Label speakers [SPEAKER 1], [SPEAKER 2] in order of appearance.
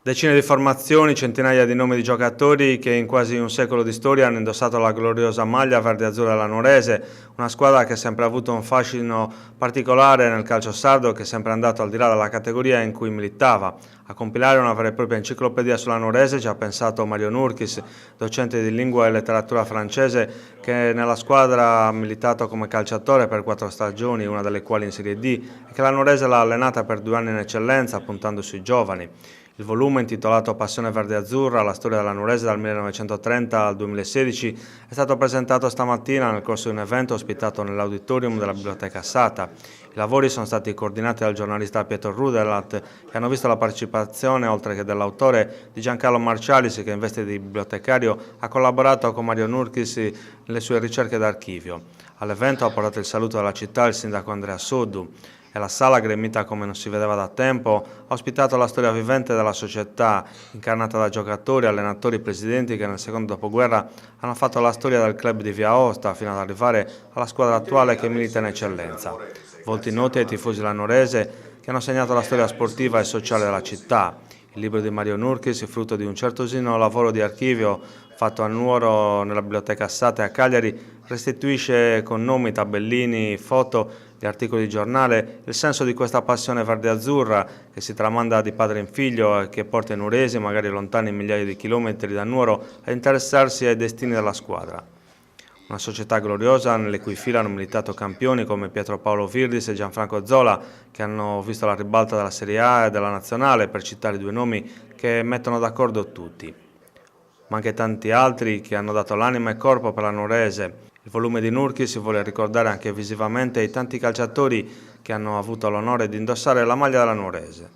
[SPEAKER 1] Decine di formazioni, centinaia di nomi di giocatori che in quasi un secolo di storia hanno indossato la gloriosa maglia verde-azzurra della Nuorese, una squadra che ha sempre avuto un fascino particolare nel calcio sardo, che è sempre andato al di là della categoria in cui militava. A compilare una vera e propria enciclopedia sulla Nuorese ci ha pensato Mario Nurkis, docente di lingua e letteratura francese, che nella squadra ha militato come calciatore per 4 stagioni, una delle quali in Serie D, e che la Nuorese l'ha allenata per 2 anni in eccellenza, puntando sui giovani. Il volume, intitolato Passione Verde Azzurra, la storia della Nuorese dal 1930 al 2016, è stato presentato stamattina nel corso di un evento ospitato nell'auditorium della Biblioteca Assata. I lavori sono stati coordinati dal giornalista Pietro Rudelat e hanno visto la partecipazione, oltre che dell'autore, di Giancarlo Marcialis, che in veste di bibliotecario ha collaborato con Mario Nurkis nelle sue ricerche d'archivio. All'evento ha portato il saluto della città il sindaco Andrea Soddu, e la sala, gremita come non si vedeva da tempo, ha ospitato la storia vivente della società, incarnata da giocatori, allenatori e presidenti che nel secondo dopoguerra hanno fatto la storia del club di Via Aosta fino ad arrivare alla squadra attuale che milita in eccellenza. Volti noti ai tifosi della Nuorese che hanno segnato la storia sportiva e sociale della città. Il libro di Mario Nurkis, frutto di un certosino lavoro di archivio fatto a Nuoro nella Biblioteca Assata e a Cagliari, restituisce con nomi, tabellini, foto, gli articoli di giornale, il senso di questa passione verde-azzurra che si tramanda di padre in figlio e che porta i nuoresi, magari lontani migliaia di chilometri da Nuoro, a interessarsi ai destini della squadra. Una società gloriosa nelle cui fila hanno militato campioni come Pietro Paolo Virdis e Gianfranco Zola, che hanno visto la ribalta della Serie A e della Nazionale, per citare 2 nomi che mettono d'accordo tutti. Ma anche tanti altri che hanno dato l'anima e corpo per la Nuorese. Il volume di Nurkis vuole ricordare anche visivamente i tanti calciatori che hanno avuto l'onore di indossare la maglia della Nuorese.